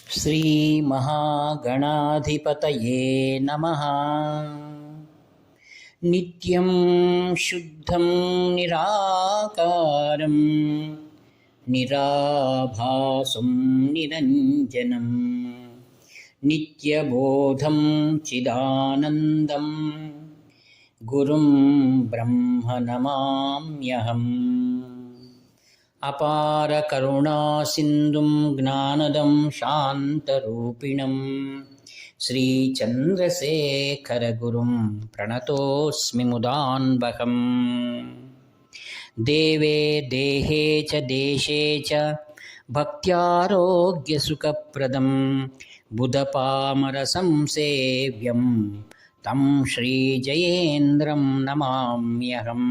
श्रीमहागणाधिपतये नमः। नित्यं शुद्धं निराकारं निराभासं निरञ्जनं नित्यबोधं चिदानन्दं गुरुं ब्रह्म नमाम्यहम्। अपार करुणासिन्धुं ज्ञानदं शान्तरूपिणं श्रीचन्द्रशेखरगुरुं प्रणतोऽस्मि मुदान्वहम्। देवे देहे च देशे च भक्त्यारोग्यसुखप्रदं बुधपामरसंसेव्यं तं श्रीजयेन्द्रं नमाम्यहम्।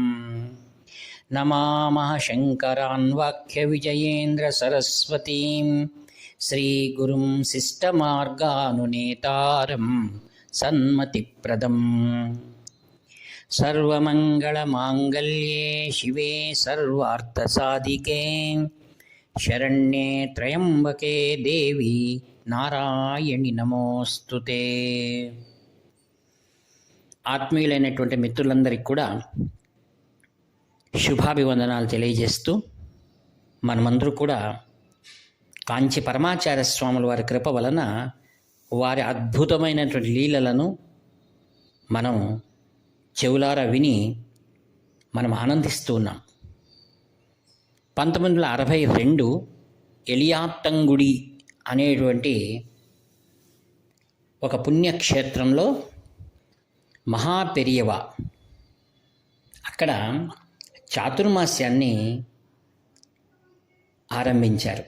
नमामः शङ्करान् वाक्यविजयेन्द्रसरस्वतीं श्रीगुरुं शिष्टमार्गानुनेतारं सन्मतिप्रदम्। सर्वमङ्गलमाङ्गल्ये शिवे सर्वार्थसाधिके शरण्ये त्र्यम्बके देवी నారాయణి నమోస్తుతే. ఆత్మీయులైనటువంటి మిత్రులందరికీ కూడా శుభాభివందనాలు తెలియజేస్తూ మనమందరూ కూడా కాంచి పరమాచార్య స్వాముల వారి కృప వలన వారి అద్భుతమైనటువంటి లీలలను మనం చెవులారా విని మనం ఆనందిస్తూ ఉన్నాం. 1962 ఎలియాట్టంగుడి అనేటువంటి ఒక పుణ్యక్షేత్రంలో మహాపెరియవ అక్కడ చాతుర్మాస్యాన్ని ఆరంభించారు.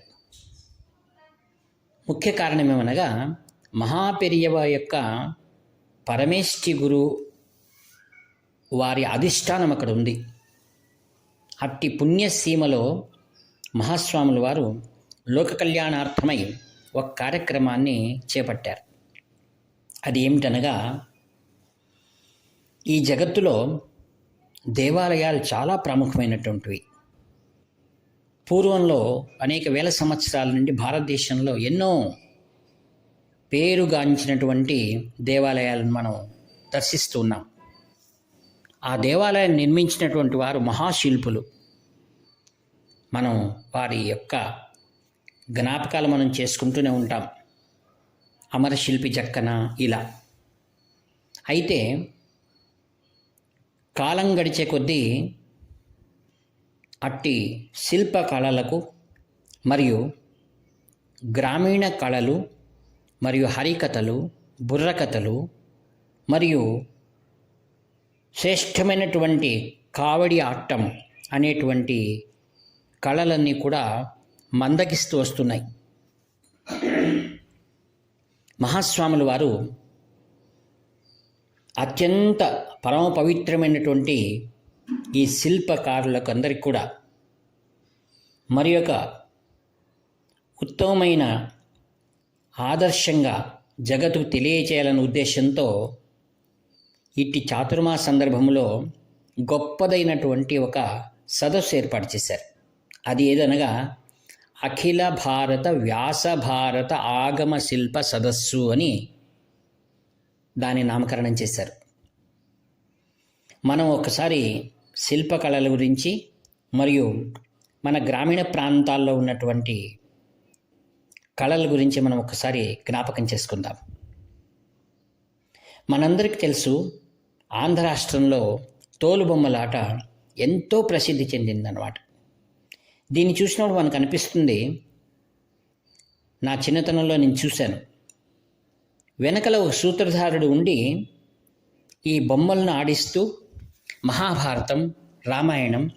ముఖ్య కారణం ఏమనగా మహాపెరియవ యొక్క పరమేష్ఠి గురు వారి అధిష్టానం అక్కడ ఉంది. అట్టి పుణ్యసీమలో మహాస్వాముల వారు లోక కళ్యాణార్థమై ఒక కార్యక్రమాన్ని చేపట్టారు. అది ఏమిటనగా, ఈ జగత్తులో దేవాలయాలు చాలా ప్రాముఖ్యమైనటువంటివి. పూర్వంలో అనేక వేల సంవత్సరాల నుండి భారతదేశంలో ఎన్నో పేరుగాంచినటువంటి దేవాలయాలను మనం దర్శిస్తూ ఉన్నాం. ఆ దేవాలయాన్ని నిర్మించినటువంటి వారు మహాశిల్పులు. మనం వారి యొక్క జ్ఞాపకాలు మనం చేసుకుంటూనే ఉంటాం. అమరశిల్పి జక్కన ఇలా. అయితే కాలం గడిచే కొద్దీ అట్టి శిల్ప కళలకు మరియు గ్రామీణ కళలు మరియు హరికథలు, బుర్రకథలు మరియు శ్రేష్టమైనటువంటి కావడి ఆట్టం అనేటువంటి కళలన్నీ కూడా మందగిస్తూ వస్తున్నాయి. మహాస్వాముల వారు అత్యంత పరమ పవిత్రమైనటువంటి ఈ శిల్పకారులకు అందరికీ కూడా మరి ఒక ఉత్తమమైన ఆదర్శంగా జగత్తుకు తెలియచేయాలనే ఉద్దేశంతో ఇట్టి చాతుర్మాస సందర్భంలో గొప్పదైనటువంటి ఒక సదస్సు ఏర్పాటు చేశారు. అది ఏదనగా అఖిల భారత వ్యాస భారత ఆగమ శిల్ప సదస్సు అని దాని నామకరణం చేశారు. మనం ఒకసారి శిల్పకళల గురించి మరియు మన గ్రామీణ ప్రాంతాల్లో ఉన్నటువంటి కళల గురించి మనం ఒకసారి జ్ఞాపకం చేసుకుందాం. మనందరికీ తెలుసు, ఆంధ్ర రాష్ట్రంలో తోలుబొమ్మలాట ఎంతో ప్రసిద్ధి చెందిందన్నమాట. దీన్ని చూసినప్పుడు మనకు అనిపిస్తుంది, నా చిన్నతనంలో నేను చూశాను, వెనకల ఒక సూత్రధారుడు ఉండి ఈ బొమ్మలను ఆడిస్తూ మహాభారతం, రామాయణం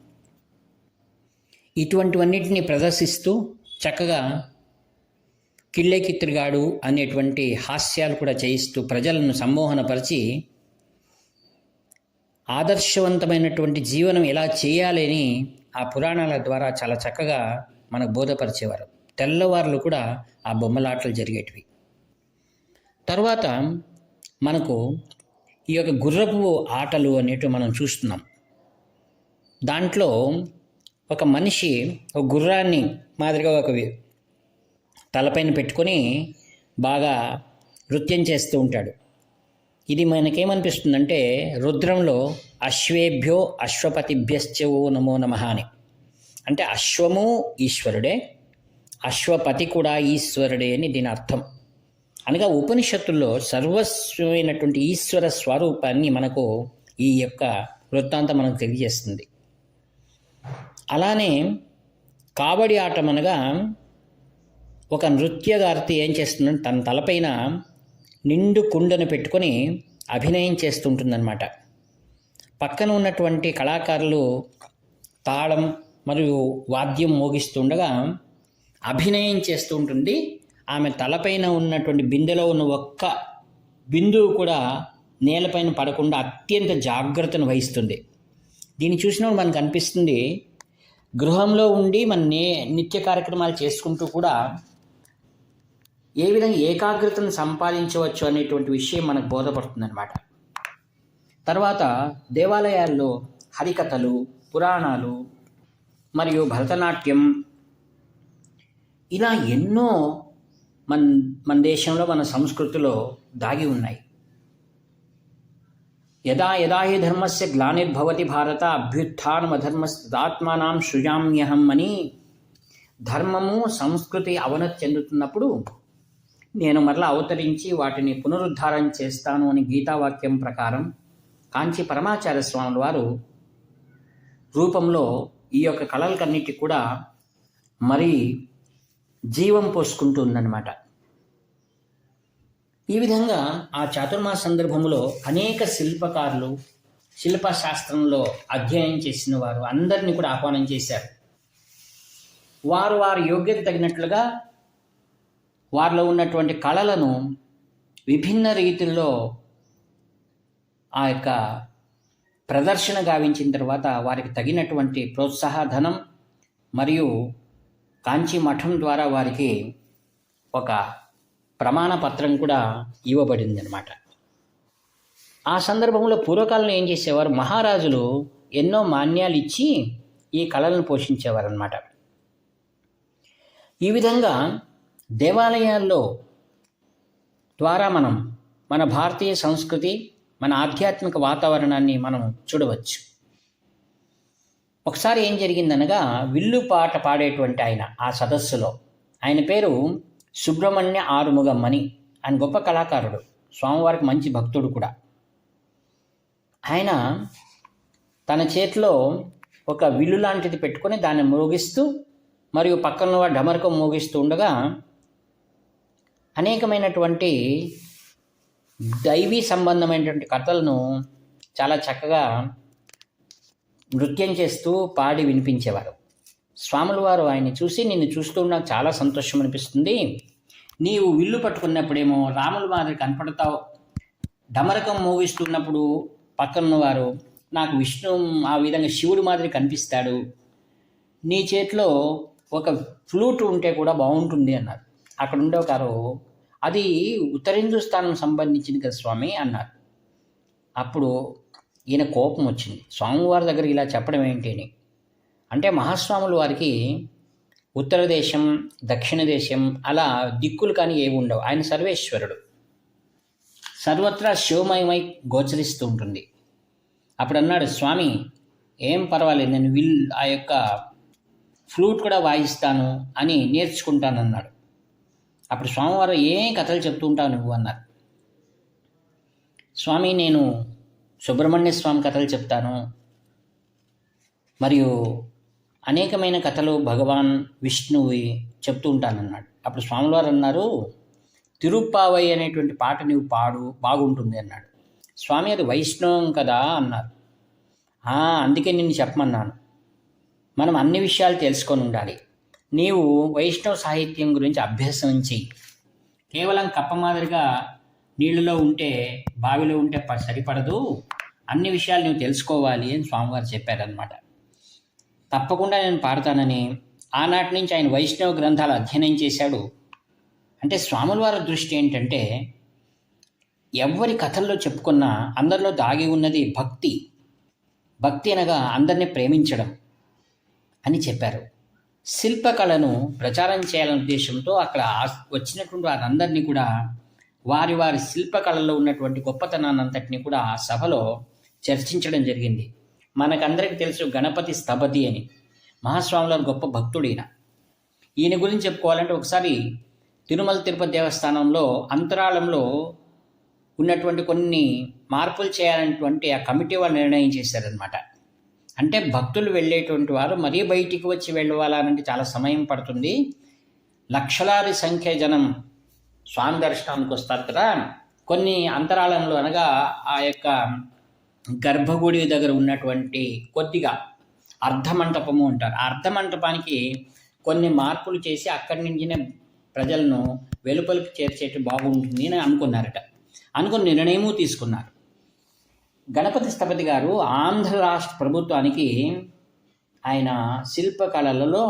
ఇటువంటివన్నిటిని ప్రదర్శిస్తూ చక్కగా కిళ్ళేకిత్తిరిగాడు అనేటువంటి హాస్యాలు కూడా చేయిస్తూ ప్రజలను సమ్మోహనపరిచి ఆదర్శవంతమైనటువంటి జీవనం ఎలా చేయాలని ఆ పురాణాల ద్వారా చాలా చక్కగా మనకు బోధపరిచేవారు. తెల్లవారులు కూడా ఆ బొమ్మలాటలు జరిగేటివి. తర్వాత మనకు ఈ యొక్క గుర్రపు ఆటలు అనేటివి మనం చూస్తున్నాం. దాంట్లో ఒక మనిషి ఒక గుర్రాన్ని మాదిరిగా ఒక తలపైన పెట్టుకొని బాగా నృత్యం చేస్తూ ఉంటాడు. ఇది మనకేమనిపిస్తుందంటే రుద్రంలో అశ్వేభ్యో అశ్వపతిభ్యశ్చవో నమో నమః అని. అంటే అశ్వము ఈశ్వరుడే, అశ్వపతి కూడా ఈశ్వరుడే అని దీని అర్థం. అనగా ఉపనిషత్తుల్లో సర్వస్వమైనటువంటి ఈశ్వర స్వరూపాన్ని మనకు ఈ యొక్క వృత్తాంతం మనకు తెలియజేస్తుంది. అలానే కాబడి ఆటం అనగా ఒక నృత్యగార్తి ఏం చేస్తుందంటే తన తలపైన నిండు కుండను పెట్టుకొని అభినయం చేస్తుంటుందన్నమాట. పక్కన ఉన్నటువంటి కళాకారులు తాళం మరియు వాద్యం మోగిస్తుండగా అభినయం చేస్తూ ఉంటుంది. ఆమె తలపైన ఉన్నటువంటి బిందెలో ఉన్న ఒక్క బిందువు కూడా నేలపైన పడకుండా అత్యంత జాగ్రత్తను వహిస్తుంది. దీన్ని చూసినప్పుడు మనకు అనిపిస్తుంది గృహంలో ఉండి మన నిత్య కార్యక్రమాలు చేసుకుంటూ కూడా ఏ విధంగా ఏకాగ్రతను సంపాదించవచ్చు అనేటువంటి విషయం మనకు బోధపడుతుంది అన్నమాట. తర్వాత దేవాలయాల్లో హరికథలు, పురాణాలు మరియు భరతనాట్యం ఇలా ఎన్నో మన దేశంలో మన సంస్కృతిలో దాగి ఉన్నాయి. యదా యదా హి ధర్మస్య గ్లానిర్భవతి భారత అభ్యుత్థానమధర్మస్తాత్మానాం సృజామ్యహం అని ధర్మము సంస్కృతి అవనతి చెందుతున్నప్పుడు నేను మరలా అవతరించి వాటిని పునరుద్ధారం చేస్తాను అని గీతావాక్యం ప్రకారం కాంచి పరమాచార్య స్వాముల వారు రూపంలో ఈ యొక్క కళలకన్నిటికి కూడా మరీ జీవం పోసుకుంటూ ఉందన్నమాట. ఈ విధంగా ఆ చాతుర్మాస సందర్భంలో అనేక శిల్పకారులు శిల్పశాస్త్రంలో అధ్యయనం చేసిన వారు అందరినీ కూడా ఆహ్వానం చేశారు. వారు వారి యోగ్యత తగినట్లుగా వారిలో ఉన్నటువంటి కళలను విభిన్న రీతుల్లో ఆ యొక్క ప్రదర్శన గావించిన తర్వాత వారికి తగినటువంటి ప్రోత్సాహ ధనం మరియు కాంచీ మఠం ద్వారా వారికి ఒక ప్రమాణ పత్రం కూడా ఇవ్వబడింది అన్నమాట. ఆ సందర్భంలో పూర్వకాలంలో ఏం చేసేవారు, మహారాజులు ఎన్నో మాన్యాలు ఇచ్చి ఈ కళలను పోషించేవారు అన్నమాట. ఈ విధంగా దేవాలయాల్లో ద్వారా మనం మన భారతీయ సంస్కృతి మన ఆధ్యాత్మిక వాతావరణాన్ని మనం చూడవచ్చు. ఒకసారి ఏం జరిగిందనగా విల్లు పాట పాడేటువంటి ఆయన ఆ సదస్సులో, ఆయన పేరు సుబ్రహ్మణ్య ఆరుముగమ్మని. ఆయన గొప్ప కళాకారుడు, స్వామివారికి మంచి భక్తుడు కూడా. ఆయన తన చేతిలో ఒక విల్లు లాంటిది పెట్టుకొని దాన్ని మోగిస్తూ మరియు పక్కన డమరకం మోగిస్తూ ఉండగా అనేకమైనటువంటి దైవీ సంబంధమైనటువంటి కథలను చాలా చక్కగా నృత్యం చేస్తూ పాడి వినిపించేవారు. స్వాముల వారు ఆయన్ని చూసి, నిన్ను చూస్తూ నాకు చాలా సంతోషం అనిపిస్తుంది, నీవు విల్లు పట్టుకున్నప్పుడేమో రాముల మాదిరి కనపడతావు, డమరకం మోగిస్తున్నప్పుడు పక్కనున్నవారు నాకు విష్ణు ఆ విధంగా శివుడి మాదిరి కనిపిస్తాడు, నీ చేతిలో ఒక ఫ్లూట్ ఉంటే కూడా బాగుంటుంది అన్నారు. అక్కడ ఉండే ఒకరు, అది ఉత్తర హిందుస్థానం సంబంధించింది కదా స్వామి అన్నారు. అప్పుడు ఈయన కోపం వచ్చింది, స్వామివారి దగ్గర ఇలా చెప్పడం ఏంటి అని. అంటే మహాస్వాముల వారికి ఉత్తర దేశం దక్షిణ దేశం అలా దిక్కులు కానీ ఏవి ఉండవు. ఆయన సర్వేశ్వరుడు, సర్వత్రా శివమయమై గోచరిస్తూ ఉంటుంది. అప్పుడు అన్నాడు, స్వామి ఏం పర్వాలేదు, నేను ఆ యొక్క ఫ్లూట్ కూడా వాయిస్తాను అని నేర్చుకుంటానన్నాడు. అప్పుడు స్వామివారు ఏం కథలు చెప్తూ ఉంటావు నువ్వు అన్నారు. స్వామి నేను సుబ్రహ్మణ్య స్వామి కథలు చెప్తాను, మరియు అనేకమైన కథలు భగవాన్ విష్ణువి చెప్తూ ఉంటానన్నాడు. అప్పుడు స్వామివారు అన్నారు, తిరుప్పావై అనేటువంటి పాట నువ్వు పాడు బాగుంటుంది అన్నాడు. స్వామి అది వైష్ణవం కదా అన్నారు. అందుకే నిన్ను చెప్పమన్నాను, మనం అన్ని విషయాలు తెలుసుకొని ఉండాలి. నీవు వైష్ణవ సాహిత్యం గురించి అభ్యాసం చెయ్యి, కేవలం కప్ప మాదిరిగా నీళ్ళలో ఉంటే బావిలో ఉంటే సరిపడదు, అన్ని విషయాలు నువ్వు తెలుసుకోవాలి అని స్వామివారు చెప్పారనమాట. తప్పకుండా నేను పాడతానని ఆనాటి నుంచి ఆయన వైష్ణవ గ్రంథాలు అధ్యయనం చేశాడు. అంటే స్వాముల వారి దృష్టి ఏంటంటే ఎవరి కథల్లో చెప్పుకున్నా అందరిలో దాగి ఉన్నది భక్తి. భక్తి అనగా అందరినీ ప్రేమించడం అని చెప్పారు. శిల్పకళను ప్రచారం చేయాలనే ఉద్దేశంతో అక్కడ వచ్చినటువంటి వారందరినీ కూడా వారి వారి శిల్పకళలో ఉన్నటువంటి గొప్పతనాన్ని అంతటినీ కూడా ఆ సభలో చర్చించడం జరిగింది. మనకందరికీ తెలుసు గణపతి స్థపతి అని. మహాస్వాముల గొప్ప భక్తుడు ఈయన గురించి చెప్పుకోవాలంటే ఒకసారి తిరుమల తిరుపతి దేవస్థానంలో అంతరాళంలో ఉన్నటువంటి కొన్ని మార్పులు చేయాలనేటువంటి ఆ కమిటీ వాళ్ళు నిర్ణయం చేశారనమాట. అంటే భక్తులు వెళ్ళేటువంటి వారు మరీ బయటికి వచ్చి వెళ్ళాలంటే చాలా సమయం పడుతుంది, లక్షలాది సంఖ్య జనం స్వామి దర్శనానికి వస్తారు కదా. కొన్ని అంతరాళంలో అనగా ఆ యొక్క గర్భగుడి దగ్గర ఉన్నటువంటి కొద్దిగా అర్ధమంటపము అంటారు. ఆ అర్ధమంటపానికి కొన్ని మార్పులు చేసి అక్కడి నుంచినే ప్రజలను వెలుపలికి చేర్చేట్టు బాగుంటుంది అని అనుకున్నారట. అనుకుని నిర్ణయము తీసుకున్నారు. గణపతి స్థపతి గారు ఆంధ్ర రాష్ట్ర ప్రభుత్వానికి ఆయన శిల్పకళలలో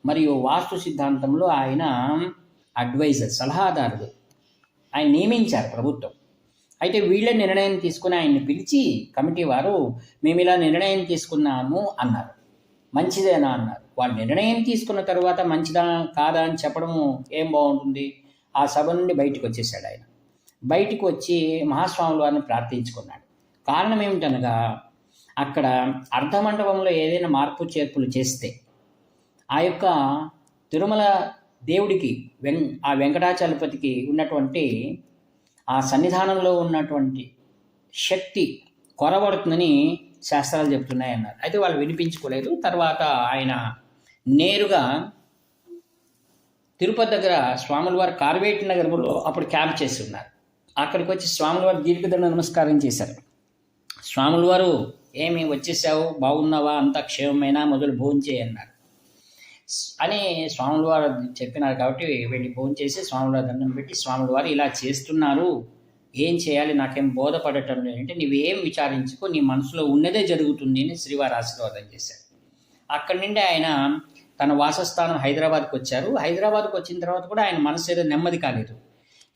మరియు వాస్తు సిద్ధాంతంలో ఆయన అడ్వైజర్, సలహాదారుడు ఆయన నియమించారు ప్రభుత్వం. అయితే వీళ్ళ నిర్ణయం తీసుకుని ఆయన్ని పిలిచి కమిటీ వారు మేము ఇలా నిర్ణయం తీసుకున్నాము అన్నారు. మంచిదేనా అన్నారు. వాళ్ళు నిర్ణయం తీసుకున్న తర్వాత మంచిదా కాదా అని చెప్పడము ఏం బాగుంటుంది. ఆ సభ నుండి బయటకు వచ్చేసాడు ఆయన. బయటకు వచ్చి మహాస్వాముల వారిని ప్రార్థించుకున్నాడు. కారణం ఏమిటనగా అక్కడ అర్ధమండపంలో ఏదైనా మార్పు చేర్పులు చేస్తే ఆ యొక్క తిరుమల దేవుడికి ఆ వెంకటాచలపతికి ఉన్నటువంటి ఆ సన్నిధానంలో ఉన్నటువంటి శక్తి కొరబడుతుందని శాస్త్రాలు చెప్తున్నాయి అన్నారు. అయితే వాళ్ళు వినిపించుకోలేదు. తర్వాత ఆయన నేరుగా తిరుపతి దగ్గర స్వాముల వారు కార్వేటి నగరంలో అప్పుడు క్యాంప్ చేసి ఉన్నారు. అక్కడికి వచ్చి స్వాముల వారు దీర్ఘదండ నమస్కారం చేశారు. స్వాముల వారు ఏమి వచ్చేసావు, బాగున్నావా, అంతా క్షేమమైనా, మొదలు భోంచేయన్నారు అని స్వాముల వారు చెప్పినారు. కాబట్టి వెళ్ళి భోంచేసి స్వాముల వారి దండం పెట్టి స్వాముల వారు ఇలా చేస్తున్నారు, ఏం చేయాలి నాకేం బోధపడటం లేదంటే నువ్వేం విచారించుకో, నీ మనసులో ఉన్నదే జరుగుతుంది అని శ్రీవారు ఆశీర్వాదం చేశారు. అక్కడి నుండి ఆయన తన వాసస్థానం హైదరాబాద్కి వచ్చారు. హైదరాబాద్కి వచ్చిన తర్వాత కూడా ఆయన మనసు ఏదో నెమ్మది కాలేదు.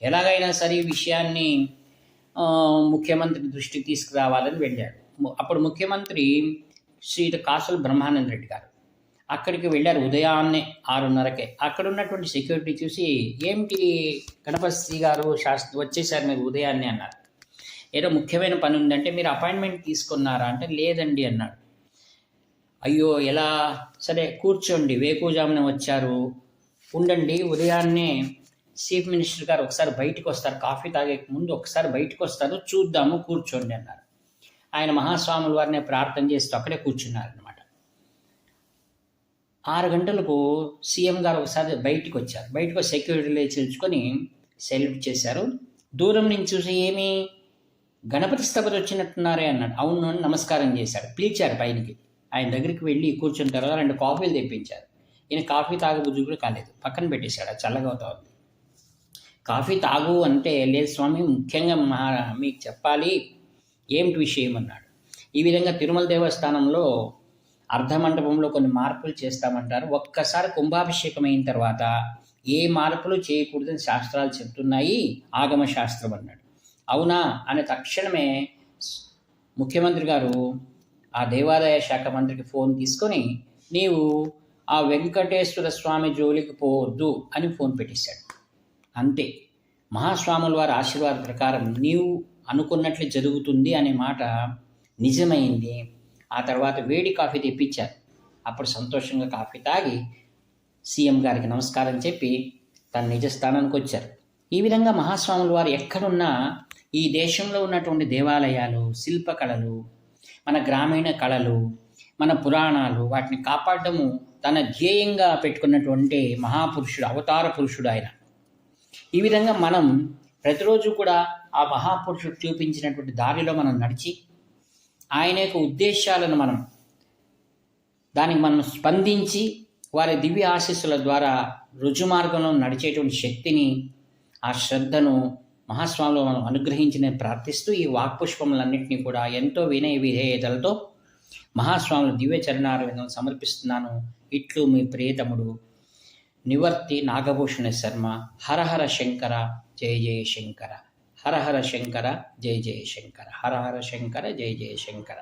ఎలాగైనా సరే ఈ విషయాన్ని ముఖ్యమంత్రి దృష్టికి తీసుకురావాలని వెళ్ళాడు. అప్పుడు ముఖ్యమంత్రి శ్రీ కాసుల బ్రహ్మానంద రెడ్డి గారు అక్కడికి వెళ్ళారు. ఉదయాన్నే 6:30కే. అక్కడ ఉన్నటువంటి సెక్యూరిటీ చూసి ఏమిటి గణపతి గారు వచ్చేసారు మీరు ఉదయాన్నే అన్నారు. ఏదో ముఖ్యమైన పని ఉందంటే మీరు అపాయింట్మెంట్ తీసుకున్నారా అంటే లేదండి అన్నాడు. అయ్యో ఎలా, సరే కూర్చోండి, వేకువజామున వచ్చారు, ఉండండి, ఉదయాన్నే చీఫ్ మినిస్టర్ గారు ఒకసారి బయటకు వస్తారు, కాఫీ తాగే ముందు ఒకసారి బయటకు వస్తారు, చూద్దాము, కూర్చోండి అన్నారు. ఆయన మహాస్వాముల వారిని ప్రార్థన చేస్తూ అక్కడే కూర్చున్నారనమాట. 6 గంటలకు సీఎం గారు ఒకసారి బయటికి వచ్చారు. బయటకు సెక్యూరిటీలో చేర్చుకొని సెల్యూట్ చేశారు. దూరం నుంచి చూసి ఏమి గణపతి స్థపతి వచ్చినట్టున్నారే అన్నాడు. అవును అని నమస్కారం చేశాడు. పిలిచారు పైనకి. ఆయన దగ్గరికి వెళ్ళి కూర్చున్న తర్వాత 2 కాఫీలు తెప్పించారు. ఈయన కాఫీ తాగబుద్ధి కూడా కాలేదు, పక్కన పెట్టేశాడు. చల్లగా అవుతా ఉంది. కాఫీ తాగు అంటే లేదు స్వామి, ముఖ్యంగా మీకు చెప్పాలి, ఏమిటి విషయం అన్నాడు. ఈ విధంగా తిరుమల దేవస్థానంలో అర్ధమండపంలో కొన్ని మార్పులు చేస్తామంటారు. ఒక్కసారి కుంభాభిషేకం అయిన తర్వాత ఏ మార్పులు చేయకూడదని శాస్త్రాలు చెప్తున్నాయి, ఆగమ శాస్త్రం అన్నాడు. అవునా అని తక్షణమే ముఖ్యమంత్రి గారు ఆ దేవాదాయ శాఖ మంత్రికి ఫోన్ తీసుకొని నీవు ఆ వెంకటేశ్వర స్వామి జోలికి పోవద్దు అని ఫోన్ పెట్టేశాడు. అంతే, మహాస్వాముల వారి ఆశీర్వాద ప్రకారం నీవు అనుకున్నట్లు జరుగుతుంది అనే మాట నిజమైంది. ఆ తర్వాత వేడి కాఫీ తెప్పించారు. అప్పుడు సంతోషంగా కాఫీ తాగి సీఎం గారికి నమస్కారం చెప్పి తన నిజ స్థానానికి వచ్చారు. ఈ విధంగా మహాస్వాముల వారు ఎక్కడున్నా ఈ దేశంలో ఉన్నటువంటి దేవాలయాలు, శిల్పకళలు, మన గ్రామీణ కళలు, మన పురాణాలు, వాటిని కాపాడము తన ధ్యేయంగా పెట్టుకున్నటువంటి మహాపురుషుడు, అవతార పురుషుడు ఆయన. ఈ విధంగా మనం ప్రతిరోజు కూడా ఆ మహాపురుషుడు చూపించినటువంటి దారిలో మనం నడిచి ఆయన యొక్క ఉద్దేశాలను దానికి మనం స్పందించి వారి దివ్య ఆశీస్సుల ద్వారా రుజుమార్గంలో నడిచేటువంటి శక్తిని, ఆ శ్రద్ధను మహాస్వామిలో మనం అనుగ్రహించి నేను ప్రార్థిస్తూ ఈ వాక్పుష్పములన్నింటినీ కూడా ఎంతో వినయ విధేయతలతో మహాస్వాముల దివ్య చరణారవిందం సమర్పిస్తున్నాను. ఇట్లు మీ ప్రియతముడు నివర్తి నాగభూషణ శర్మ. హరహర శంకర జయ జయ శంకర. హరహర శంకర జయ జయ శంకర. హరహర శంకర జయ జయ శంకర.